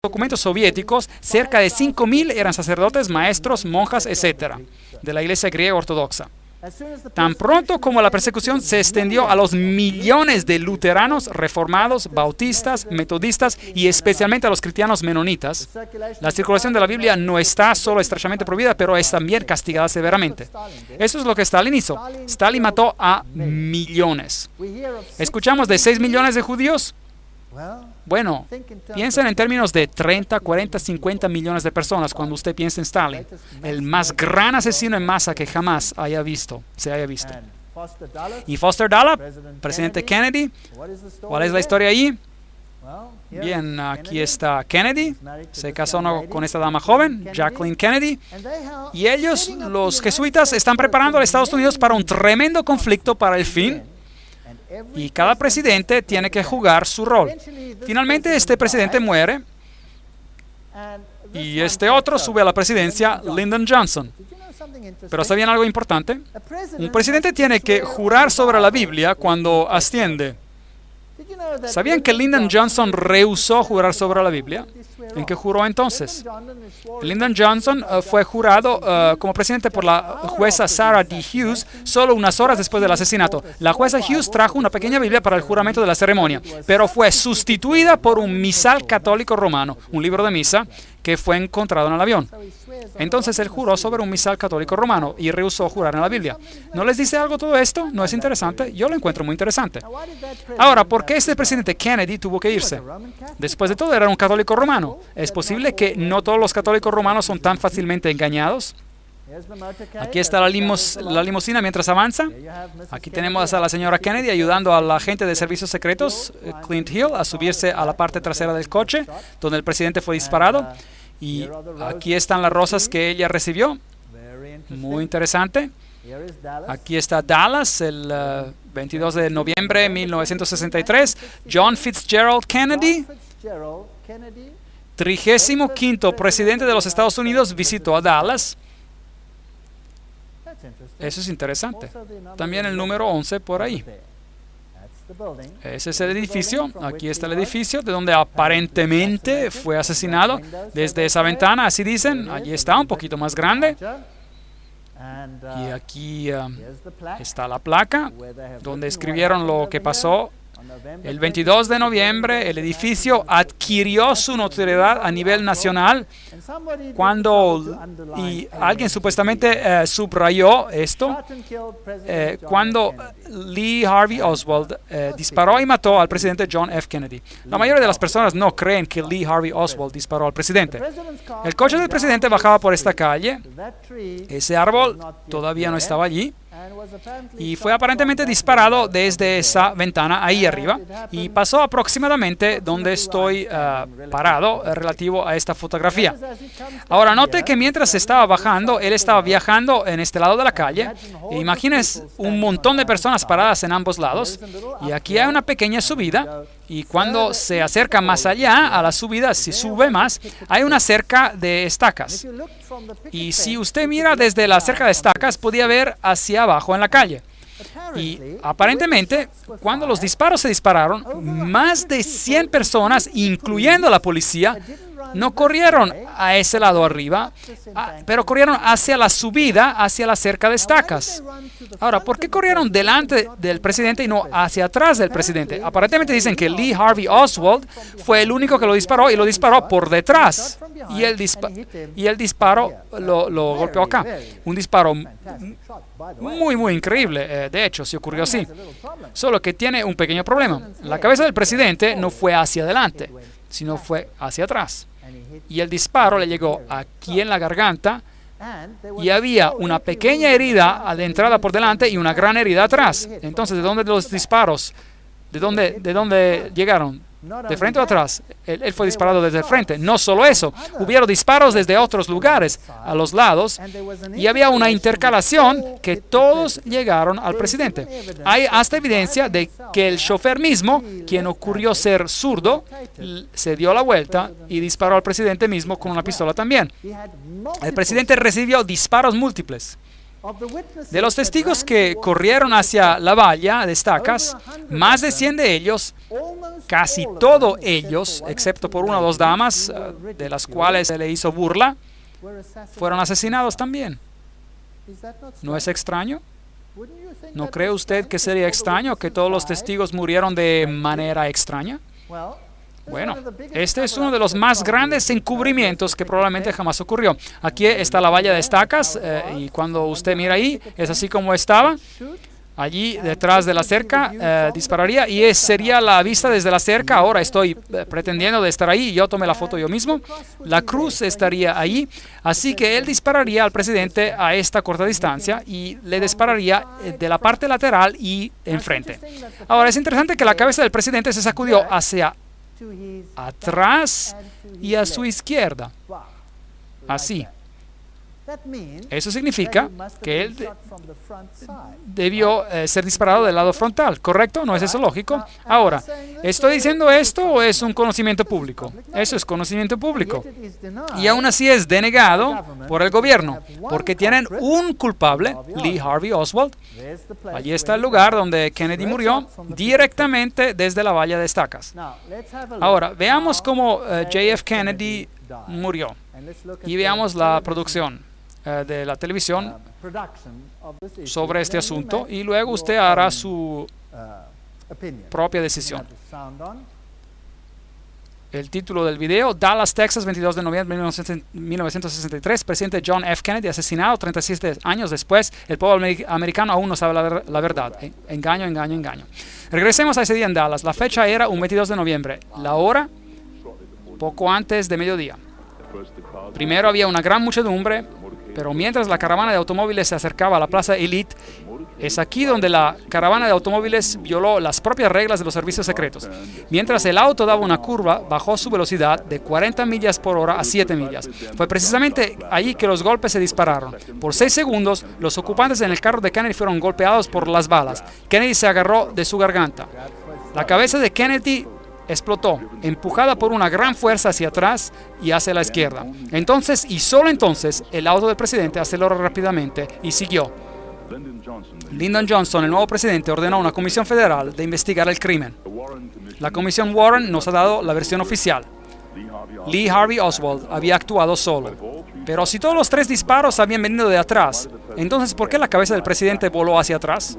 documentos soviéticos, cerca de 5.000 eran sacerdotes, maestros, monjas, etc., de la Iglesia griega ortodoxa. Tan pronto como la persecución se extendió a los millones de luteranos, reformados, bautistas, metodistas y especialmente a los cristianos menonitas, la circulación de la Biblia no está solo estrechamente prohibida, pero es también castigada severamente. Eso es lo que Stalin hizo. Stalin mató a millones. ¿Escuchamos de 6 millones de judíos? Bueno, piensen en términos de 30, 40, 50 millones de personas cuando usted piensa en Stalin, el más gran asesino en masa que jamás se haya visto. Y Foster Dulles, presidente Kennedy, ¿cuál es la historia allí? Bien, aquí está Kennedy, se casó con esta dama joven, Jacqueline Kennedy, y ellos, los jesuitas, están preparando a Estados Unidos para un tremendo conflicto para el fin. Y cada presidente tiene que jugar su rol. Finalmente, este presidente muere y este otro sube a la presidencia, Lyndon Johnson. Pero ¿sabían algo importante? Un presidente tiene que jurar sobre la Biblia cuando asciende. ¿Sabían que Lyndon Johnson rehusó jurar sobre la Biblia? ¿En qué juró entonces? Lyndon Johnson fue jurado como presidente por la jueza Sarah D. Hughes solo unas horas después del asesinato. La jueza Hughes trajo una pequeña Biblia para el juramento de la ceremonia, pero fue sustituida por un misal católico romano, un libro de misa que fue encontrado en el avión. Entonces él juró sobre un misal católico romano y rehusó jurar en la Biblia. ¿No les dice algo todo esto? ¿No es interesante? Yo lo encuentro muy interesante. Ahora, ¿por qué este presidente Kennedy tuvo que irse? Después de todo, era un católico romano. ¿Es posible que no todos los católicos romanos son tan fácilmente engañados? Aquí está la limusina mientras avanza. Aquí tenemos a la señora Kennedy ayudando al agente de servicios secretos, Clint Hill, a subirse a la parte trasera del coche, donde el presidente fue disparado. Y aquí están las rosas que ella recibió. Muy interesante. Aquí está Dallas, el 22 de noviembre de 1963. John Fitzgerald Kennedy, 35º presidente de los Estados Unidos, visitó a Dallas. Eso es interesante. También el número 11 por ahí. Ese es el edificio. Aquí está el edificio de donde aparentemente fue asesinado. Desde esa ventana, así dicen, allí está, un poquito más grande. Y aquí está la placa donde escribieron lo que pasó. El 22 de noviembre, el edificio adquirió su notoriedad a nivel nacional y alguien supuestamente subrayó esto, cuando Lee Harvey Oswald disparó y mató al presidente John F. Kennedy. La mayoría de las personas no creen que Lee Harvey Oswald disparó al presidente. El coche del presidente bajaba por esta calle. Ese árbol todavía no estaba allí. Y fue aparentemente disparado desde esa ventana ahí arriba y pasó aproximadamente donde estoy parado relativo a esta fotografía. Ahora note que mientras estaba bajando, él estaba viajando en este lado de la calle. Imagínense un montón de personas paradas en ambos lados y aquí hay una pequeña subida. Y cuando se acerca más allá a la subida, si sube más, hay una cerca de estacas. Y si usted mira desde la cerca de estacas, podía ver hacia abajo en la calle. Y aparentemente, cuando los disparos se dispararon, más de 100 personas, incluyendo la policía, no corrieron a ese lado arriba, pero corrieron hacia la subida, hacia la cerca de estacas. Ahora, ¿por qué corrieron delante del presidente y no hacia atrás del presidente? Aparentemente dicen que Lee Harvey Oswald fue el único que lo disparó y lo disparó por detrás. Y el disparo lo golpeó acá. Un disparo muy, muy increíble. De hecho, se ocurrió así. Solo que tiene un pequeño problema. La cabeza del presidente no fue hacia adelante, sino fue hacia atrás. Y el disparo le llegó aquí en la garganta y había una pequeña herida de entrada por delante y una gran herida atrás. Entonces, ¿de dónde los disparos? ¿De dónde llegaron? ¿De frente o atrás? Él fue disparado desde el frente. No solo eso, hubieron disparos desde otros lugares a los lados y había una intercalación que todos llegaron al presidente. Hay hasta evidencia de que el chofer mismo, quien ocurrió ser zurdo, se dio la vuelta y disparó al presidente mismo con una pistola también. El presidente recibió disparos múltiples. De los testigos que corrieron hacia la valla de estacas, más de 100 de ellos, casi todos ellos, excepto por una o dos damas, de las cuales se le hizo burla, fueron asesinados también. ¿No es extraño? ¿No cree usted que sería extraño que todos los testigos murieron de manera extraña? Bueno, este es uno de los más grandes encubrimientos que probablemente jamás ocurrió. Aquí está la valla de estacas y cuando usted mira ahí, es así como estaba. Allí detrás de la cerca dispararía y sería la vista desde la cerca. Ahora estoy pretendiendo de estar ahí, yo tomé la foto yo mismo. La cruz estaría allí, así que él dispararía al presidente a esta corta distancia y le dispararía de la parte lateral y enfrente. Ahora es interesante que la cabeza del presidente se sacudió hacia atrás y a su izquierda, así. Eso significa que él debió ser disparado del lado frontal, ¿correcto? ¿No es eso lógico? Ahora, ¿estoy diciendo esto o es un conocimiento público? Eso es conocimiento público. Y aún así es denegado por el gobierno, porque tienen un culpable, Lee Harvey Oswald. Allí está el lugar donde Kennedy murió, directamente desde la valla de estacas. Ahora, veamos cómo JF Kennedy murió y veamos la producción de la televisión sobre este asunto y luego usted hará su propia decisión. El título del video: Dallas, Texas, 22 de noviembre de 1963. Presidente John F. Kennedy asesinado 37 años después. El pueblo americano aún no sabe la verdad. Engaño, engaño, engaño. Regresemos a ese día en Dallas. La fecha era un 22 de noviembre. La hora, poco antes de mediodía. Primero había una gran muchedumbre, pero mientras la caravana de automóviles se acercaba a la Plaza Elite, es aquí donde la caravana de automóviles violó las propias reglas de los servicios secretos. Mientras el auto daba una curva, bajó su velocidad de 40 millas por hora a 7 millas. Fue precisamente allí que los golpes se dispararon. Por 6 segundos, los ocupantes en el carro de Kennedy fueron golpeados por las balas. Kennedy se agarró de su garganta. La cabeza de Kennedy explotó, empujada por una gran fuerza hacia atrás y hacia la izquierda. Entonces, y solo entonces, el auto del presidente aceleró rápidamente y siguió. Lyndon Johnson, el nuevo presidente, ordenó a una comisión federal de investigar el crimen. La comisión Warren nos ha dado la versión oficial. Lee Harvey Oswald había actuado solo. Pero si todos los 3 disparos habían venido de atrás, entonces ¿por qué la cabeza del presidente voló hacia atrás?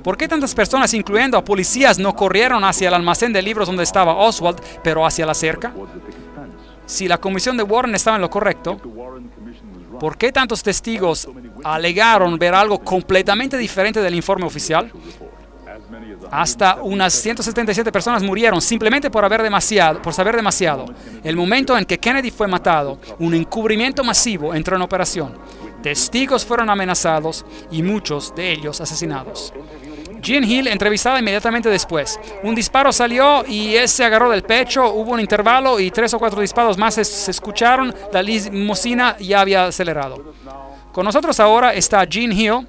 ¿Por qué tantas personas, incluyendo a policías, no corrieron hacia el almacén de libros donde estaba Oswald, pero hacia la cerca? Si la comisión de Warren estaba en lo correcto, ¿por qué tantos testigos alegaron ver algo completamente diferente del informe oficial? Hasta unas 177 personas murieron simplemente por saber demasiado. El momento en que Kennedy fue matado, un encubrimiento masivo entró en operación. Testigos fueron amenazados y muchos de ellos asesinados. Jean Hill, entrevistada inmediatamente después. Un disparo salió y él se agarró del pecho, hubo un intervalo y 3 o 4 disparos más se escucharon. La limusina ya había acelerado. Con nosotros ahora está Jean Hill,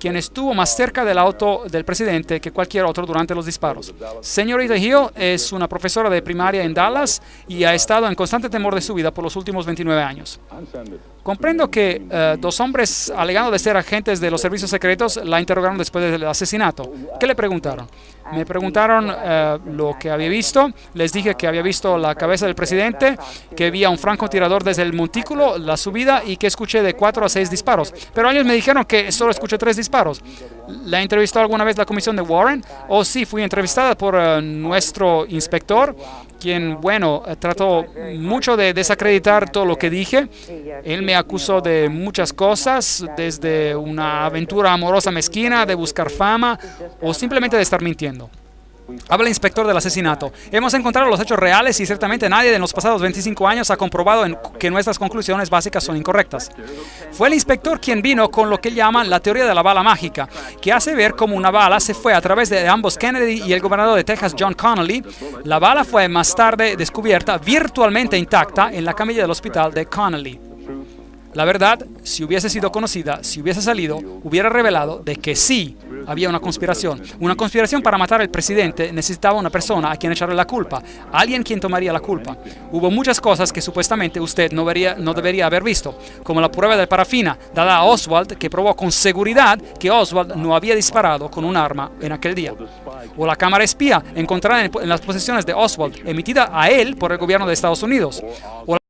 quien estuvo más cerca del auto del presidente que cualquier otro durante los disparos. Señorita Hill es una profesora de primaria en Dallas y ha estado en constante temor de su vida por los últimos 29 años. Comprendo que 2 hombres alegando de ser agentes de los servicios secretos la interrogaron después del asesinato. ¿Qué le preguntaron? Me preguntaron lo que había visto. Les dije que había visto la cabeza del presidente, que había un francotirador desde el montículo, la subida, y que escuché de 4 a 6 disparos. Pero ellos me dijeron que solo escuché 3 disparos. ¿La entrevistó alguna vez la comisión de Warren? Oh, sí, fui entrevistada por nuestro inspector, quien, bueno, trató mucho de desacreditar todo lo que dije. Él me acusó de muchas cosas, desde una aventura amorosa mezquina, de buscar fama o simplemente de estar mintiendo. Habla el inspector del asesinato. Hemos encontrado los hechos reales y ciertamente nadie en los pasados 25 años ha comprobado que nuestras conclusiones básicas son incorrectas. Fue el inspector quien vino con lo que llaman la teoría de la bala mágica, que hace ver cómo una bala se fue a través de ambos Kennedy y el gobernador de Texas, John Connally. La bala fue más tarde descubierta virtualmente intacta en la camilla del hospital de Connally. La verdad, si hubiese sido conocida, si hubiese salido, hubiera revelado de que sí, Había una conspiración. Una conspiración para matar al presidente necesitaba una persona a quien echarle la culpa. Alguien quien tomaría la culpa. Hubo muchas cosas que supuestamente usted no debería haber visto, como la prueba de parafina dada a Oswald que probó con seguridad que Oswald no había disparado con un arma en aquel día. O la cámara espía encontrada en las posesiones de Oswald, emitida a él por el gobierno de Estados Unidos. O